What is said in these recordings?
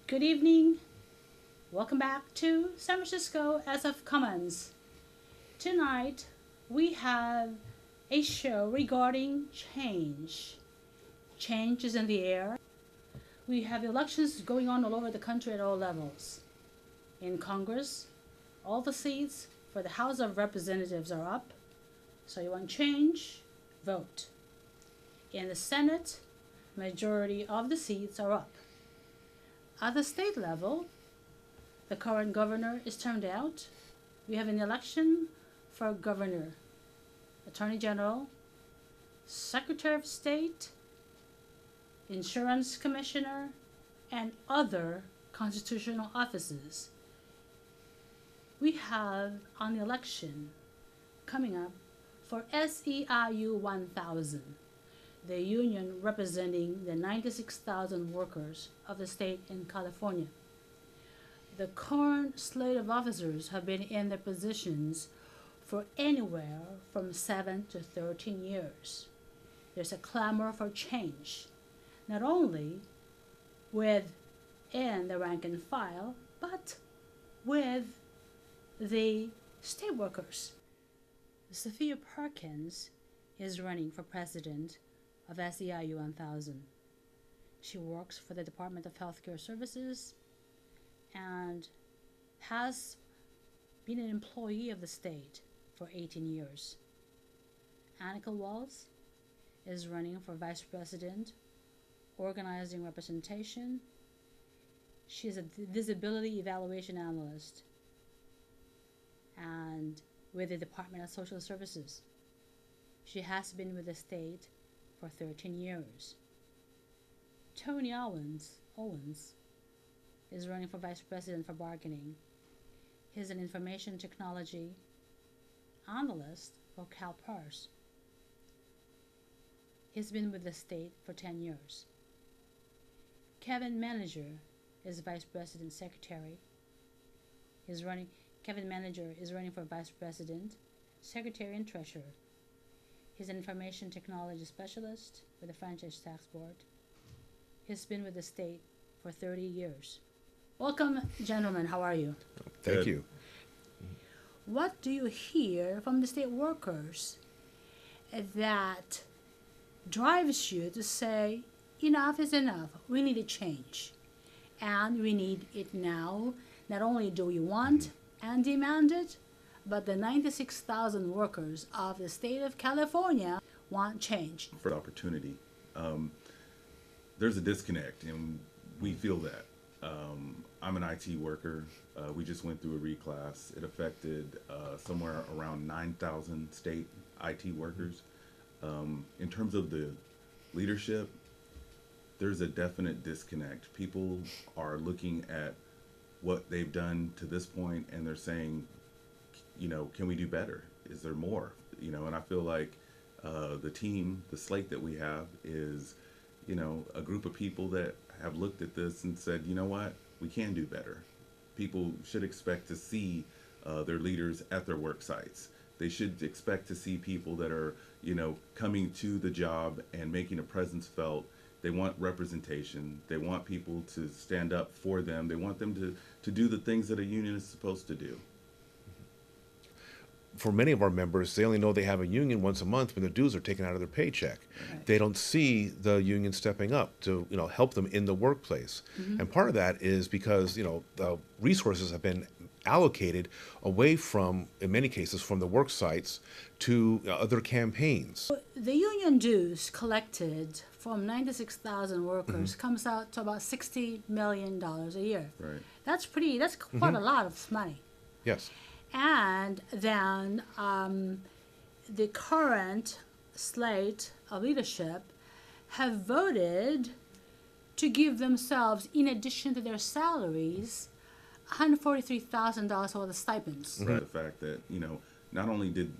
Good evening. Welcome back to San Francisco SF Commons. Tonight we have a show regarding change. Change is in the air. We have elections going on all over the country at all levels. In Congress, all the seats for the House of Representatives are up. So you want change? Vote. In the Senate, majority of the seats are up. At the state level, the current governor is turned out. We have an election for governor, attorney general, secretary of state, insurance commissioner, and other constitutional offices. We have an election coming up for SEIU 1000, the union representing the 96,000 workers of the state in California. The current slate of officers have been in their positions for anywhere from 7 to 13 years. There's a clamor for change, not only within the rank and file, but with the state workers. Sophia Perkins is running for president of SEIU 1000. She works for the Department of Healthcare Services and has been an employee of the state for 18 years. Annika Walls is running for vice president, organizing representation. She is a disability evaluation analyst and with the Department of Social Services. She has been with the state for 13 years. Tony Owens is running for vice president for bargaining. He's an information technology analyst for CalPERS. He's been with the state for 10 years. Kevin Manager is vice president secretary. Kevin Manager is running for vice president, secretary, and treasurer. He's an information technology specialist with the Franchise Tax Board. He's been with the state for 30 years. Welcome, gentlemen. How are you? Thank you. What do you hear from the state workers that drives you to say, enough is enough, we need a change, and we need it now? Not only do we want and demand it, but the 96,000 workers of the state of California want change. For the opportunity. There's a disconnect, and we feel that. I'm an IT worker. We just went through a reclass. It affected somewhere around 9,000 state IT workers. In terms of the leadership, there's a definite disconnect. People are looking at what they've done to this point, and they're saying, can we do better? Is there more? And I feel like the slate that we have is, a group of people that have looked at this and said, you know what, we can do better. People should expect to see their leaders at their work sites. They should expect to see people that are, coming to the job and making a presence felt. They want representation. They want people to stand up for them. They want them to do the things that a union is supposed to do. For many of our members, they only know they have a union once a month when their dues are taken out of their paycheck. Right. They don't see the union stepping up to help them in the workplace. And part of that is because the resources have been allocated away from, in many cases, from the work sites to other campaigns. The union dues collected from 96,000 workers comes out to about $60 million a year. Right. That's quite a lot of money. Yes. And then the current slate of leadership have voted to give themselves, in addition to their salaries, $143,000 worth of stipends. Right. The fact that, not only did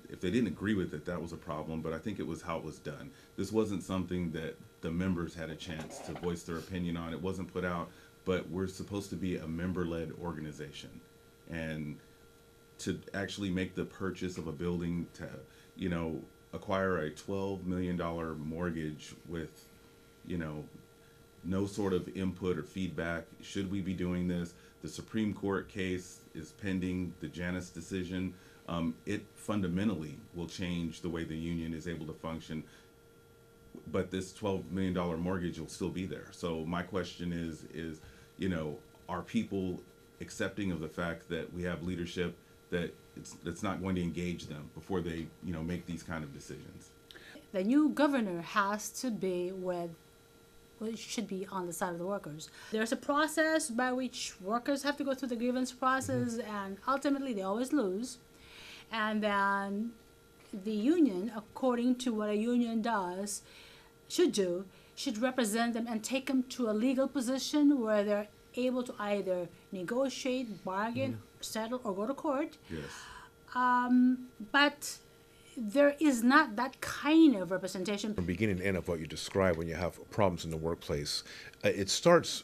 if they didn't agree with it, that was a problem, but I think it was how it was done. This wasn't something that the members had a chance to voice their opinion on. It wasn't put out, but we're supposed to be a member-led organization. And to actually make the purchase of a building, to acquire a $12 million mortgage with, no sort of input or feedback. Should we be doing this? The Supreme Court case is pending, the Janus decision. It fundamentally will change the way the union is able to function. But this $12 million mortgage will still be there. So my question is, you know, are people accepting of the fact that we have leadership that it's not going to engage them before they, you know, make these kind of decisions? The new governor has to be with, well, it should be on the side of the workers. There's a process by which workers have to go through the grievance process, and ultimately they always lose. And then the union, according to what a union should represent them and take them to a legal position where they're able to either negotiate, bargain, settle, or go to court. Yes. But there is not that kind of representation. From beginning to end of what you describe when you have problems in the workplace, it starts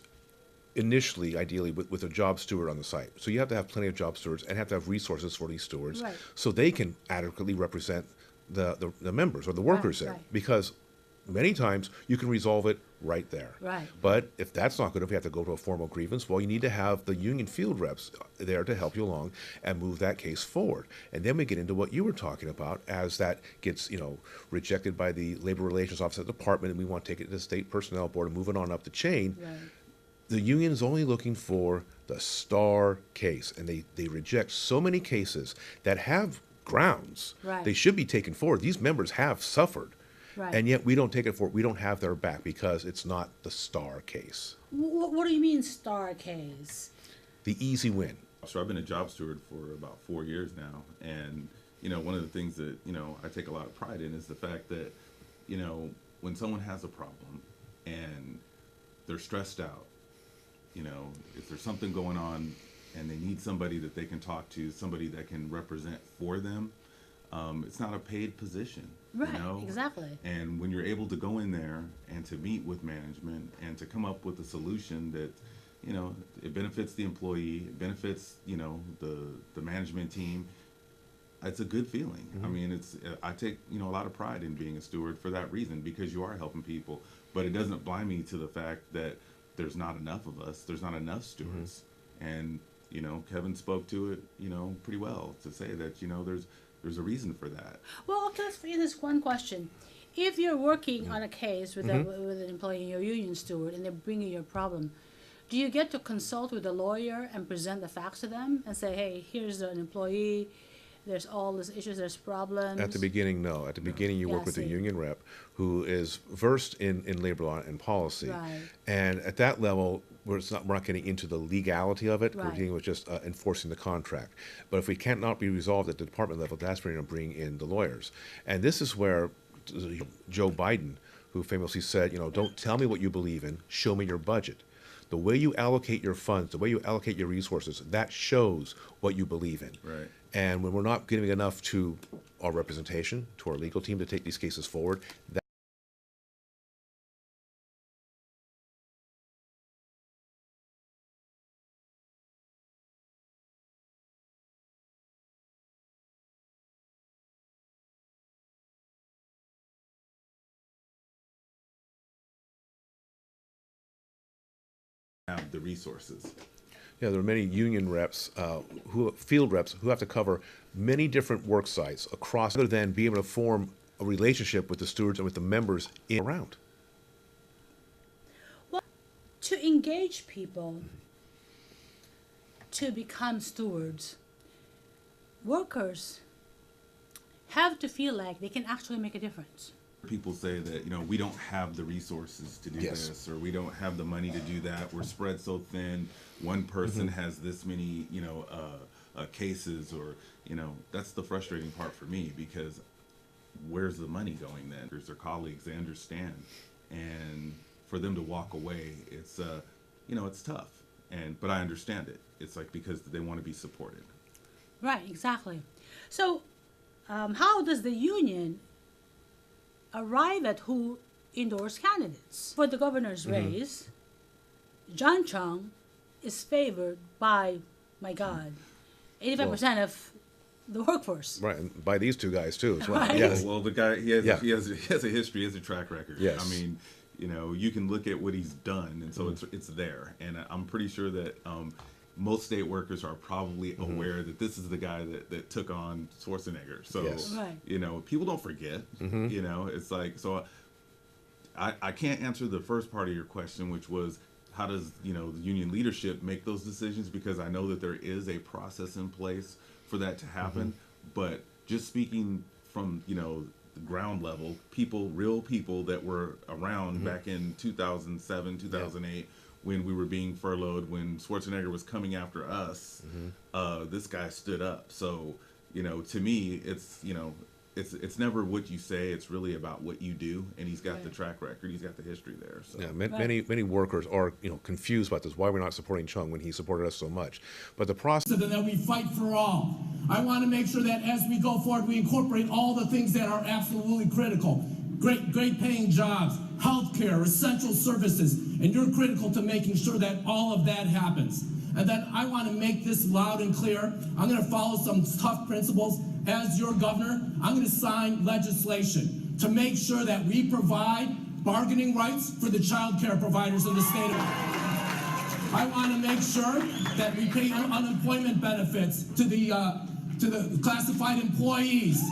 initially, ideally, with a job steward on the site. So you have to have plenty of job stewards and have to have resources for these stewards, Right. so they can adequately represent the members or the workers there. right. Because many times you can resolve it right there. Right. But if that's not good, if you have to go to a formal grievance, well, you need to have the union field reps there to help you along and move that case forward. And then we get into what you were talking about, as that gets, you know, rejected by the Labor Relations Office at the department, and we want to take it to the State Personnel Board and move it on up the chain. Right. The union is only looking for the star case, and they reject so many cases that have grounds. Right. They should be taken forward. These members have suffered. Right. And yet we don't take it forward. We don't have their back because it's not the star case. What do you mean star case? The easy win. So I've been a job steward for about 4 years now, and you know, one of the things that, you know, I take a lot of pride in is the fact that, you know, when someone has a problem and they're stressed out, you know, if there's something going on and they need somebody that they can talk to, somebody that can represent for them, it's not a paid position. Right, You know? exactly. And when you're able to go in there and to meet with management and to come up with a solution that, you know, it benefits the employee, it benefits, you know, the management team, it's a good feeling. I mean, I take, you know, a lot of pride in being a steward for that reason, because you are helping people. But it doesn't blind me to the fact that there's not enough of us, there's not enough stewards. And, you know, Kevin spoke to it, you know, pretty well, to say that, you know, there's a reason for that. Well, okay, let's ask this one question. If you're working on a case with, with an employee in your union steward and they bring you your problem, do you get to consult with a lawyer and present the facts to them and say, hey, here's an employee, there's all these issues, there's problems? At the beginning, no. At the beginning, you Yeah, work with a see. union rep who is versed in labor law and policy. Right. And at that level, we're not getting into the legality of it. We're Right. dealing with just enforcing the contract. But if we cannot be resolved at the department level, that's where you're going to bring in the lawyers. And this is where Joe Biden, who famously said, you know, don't tell me what you believe in, show me your budget. The way you allocate your funds, the way you allocate your resources, that shows what you believe in. Right. And when we're not giving enough to our representation, to our legal team to take these cases forward, that Have the resources. yeah, there are many union reps, field reps, who have to cover many different work sites across, other than be able to form a relationship with the stewards and with the members around. Well, to engage people to become stewards, workers have to feel like they can actually make a difference. People say that, you know, we don't have the resources to do Yes. this, or we don't have the money to do that. We're spread so thin. One person has this many, you know, cases, or, you know, that's the frustrating part for me, because where's the money going then? There's their colleagues, they understand. And for them to walk away, it's, you know, it's tough. But I understand it. It's like, because they want to be supported. Right, exactly. So, how does the union arrive at who endorse candidates? For the governor's race, John Chiang is favored by, my God, 85% of the workforce. Right, and by these two guys too as well. Right. Yes. Well, the guy, he has Yeah. a history, he has a track record. Yes. I mean, You know, you can look at what he's done, and so it's there. And I'm pretty sure that most state workers are probably aware that this is the guy that took on Schwarzenegger. So, Yes. Right. you know, people don't forget. You know, it's like, so I can't answer the first part of your question, which was how does, you know, the union leadership make those decisions, because I know that there is a process in place for that to happen. But just speaking from, you know, the ground level, people, real people that were around back in 2007, 2008, when we were being furloughed, when Schwarzenegger was coming after us, this guy stood up. So, you know, to me, it's, you know, it's never what you say, it's really about what you do, and he's got the track record, he's got the history there. So. Yeah, many workers are, you know, confused about this. Why we're not supporting Chung when he supported us so much? But the process that we fight for all. I want to make sure that as we go forward, we incorporate all the things that are absolutely critical. Great paying jobs, healthcare, essential services, and you're critical to making sure that all of that happens. And then I want to make this loud and clear. I'm going to follow some tough principles. As your governor, I'm going to sign legislation to make sure that we provide bargaining rights for the child care providers in the state of I want to make sure that we pay unemployment benefits to the classified employees.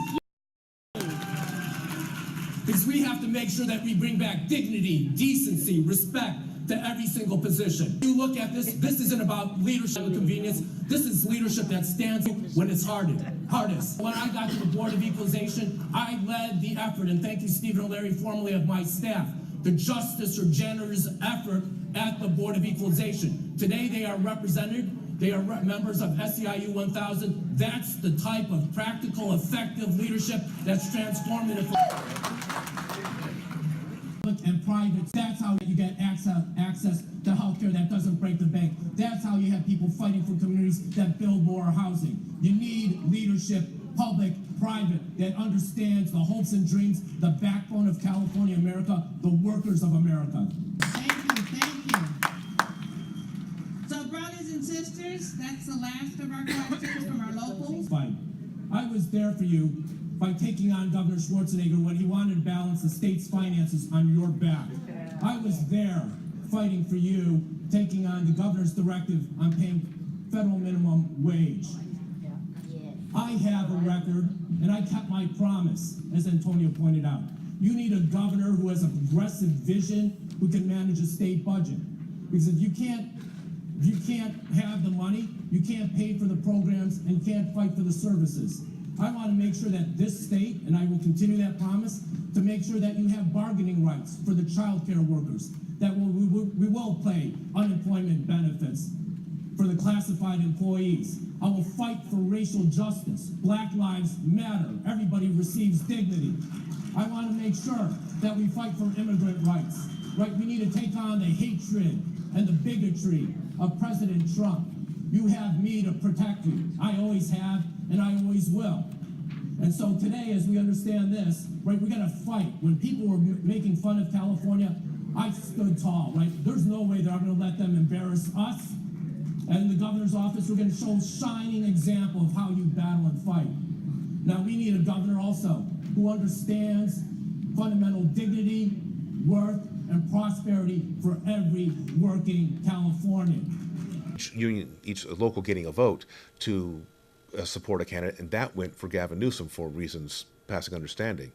Because we have to make sure that we bring back dignity, decency, respect to every single position. You look at this isn't about leadership and convenience. This is leadership that stands when it's hardest. When I got to the Board of Equalization, I led the effort, and thank you, Stephen and Larry, formerly of my staff, the justice or generous effort at the Board of Equalization. Today they are represented, they are members of SEIU 1000. That's the type of practical, effective leadership that's transformative. And private, that's how you get access to healthcare that doesn't break the bank. That's how you have people fighting for communities that build more housing. You need leadership, public, private, that understands the hopes and dreams, the backbone of California, America, the workers of America. Thank you. So brothers and sisters, that's the last of our questions from our locals. Fine. I was there for you by taking on Governor Schwarzenegger when he wanted to balance the state's finances on your back. I was there fighting for you, taking on the governor's directive on paying federal minimum wage. I have a record, and I kept my promise, as Antonio pointed out. You need a governor who has a progressive vision, who can manage a state budget. Because if you can't have the money, you can't pay for the programs and can't fight for the services. I want to make sure that this state, and I will continue that promise, to make sure that you have bargaining rights for the child care workers, that we will pay unemployment benefits for the classified employees. I will fight for racial justice. Black lives matter. Everybody receives dignity. I want to make sure that we fight for immigrant rights. Right? We need to take on the hatred and the bigotry of President Trump. You have me to protect you. I always have, and I always will. And so today, as we understand this, right, we're gonna fight. When people were making fun of California, I stood tall, right? There's no way they're gonna let them embarrass us. And in the governor's office, we're gonna show a shining example of how you battle and fight. Now, we need a governor also who understands fundamental dignity, worth, and prosperity for every working Californian. Each local getting a vote to support a candidate, and that went for Gavin Newsom for reasons passing understanding.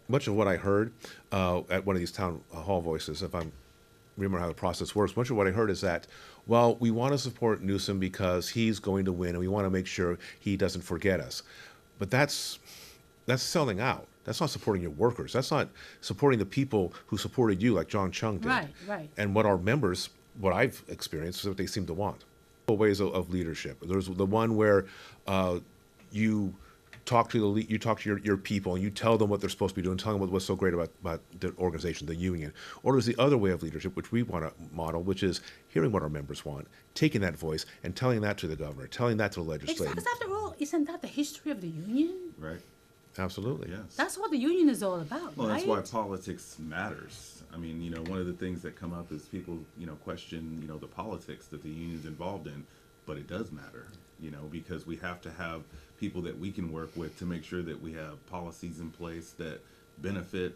Much of what I heard at one of these town hall voices, if I remember how the process works, much of what I heard is that, well, we want to support Newsom because he's going to win and we want to make sure he doesn't forget us. But that's selling out. That's not supporting your workers. That's not supporting the people who supported you like John Chiang did. Right, right. And what our members, what I've experienced, is what they seem to want. Ways of leadership. There's the one where you talk to your people and you tell them what they're supposed to be doing, tell them what's so great about the organization, the union. Or there's the other way of leadership, which we want to model, which is hearing what our members want, taking that voice and telling that to the governor, telling that to the legislature. Because after all, isn't that the history of the union? Right. Absolutely. Yes. That's what the union is all about, Well, right? that's why politics matters. I mean, one of the things that come up is people, question, the politics that the union's involved in, but it does matter, because we have to have people that we can work with to make sure that we have policies in place that benefit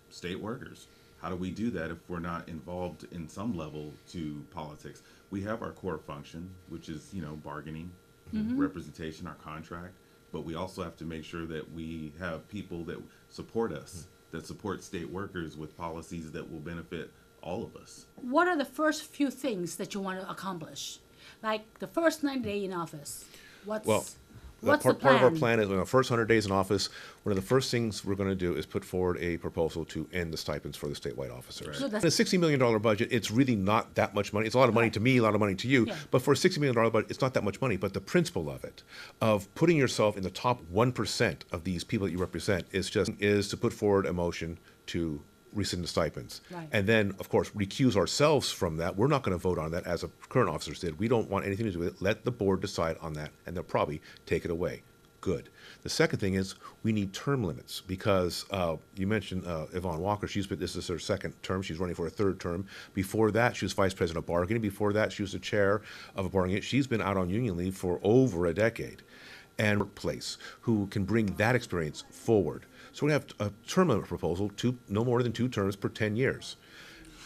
state workers. How do we do that if we're not involved in some level to politics? We have our core function, which is, bargaining, representation, our contract. But we also have to make sure that we have people that support us, that support state workers with policies that will benefit all of us. What are the first few things that you want to accomplish? Like the first 90 days in office. What's the plan? Part of our plan is in the first 100 days in office, one of the first things we're going to do is put forward a proposal to end the stipends for the statewide officers. Right. So In a $60 million budget, it's really not that much money. It's a lot of money to me, a lot of money to you, Yeah. but for a $60 million budget, it's not that much money. But the principle of it, of putting yourself in the top 1% of these people that you represent, is to put forward a motion to rescind the stipends. Right. And then, of course, recuse ourselves from that. We're not going to vote on that as the current officers did. We don't want anything to do with it. Let the board decide on that, and they'll probably take it away. Good. The second thing is we need term limits because you mentioned Yvonne Walker. This is her second term. She's running for a third term. Before that, she was vice president of bargaining. Before that, she was the chair of a bargaining. She's been out on union leave for over a decade. And workplace who can bring that experience forward. So we have a term limit proposal, no more than 2 terms per 10 years.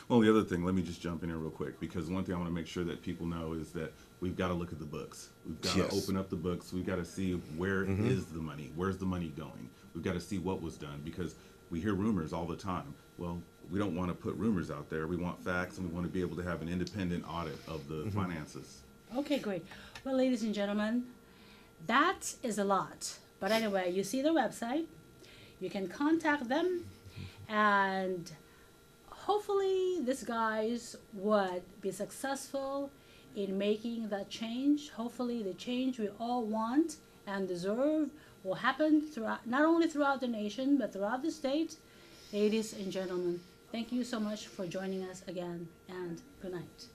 Well, the other thing, let me just jump in here real quick, because one thing I want to make sure that people know is that we've got to look at the books. We've got to open up the books. We've got to see where is the money. Where's the money going? We've got to see what was done, because we hear rumors all the time. Well, we don't want to put rumors out there. We want facts, and we want to be able to have an independent audit of the finances. Okay, great. Well, ladies and gentlemen, that is a lot. But anyway, you see the website. You can contact them, and hopefully these guys would be successful in making that change. Hopefully the change we all want and deserve will happen throughout, not only throughout the nation, but throughout the state. Ladies and gentlemen, thank you so much for joining us again, and good night.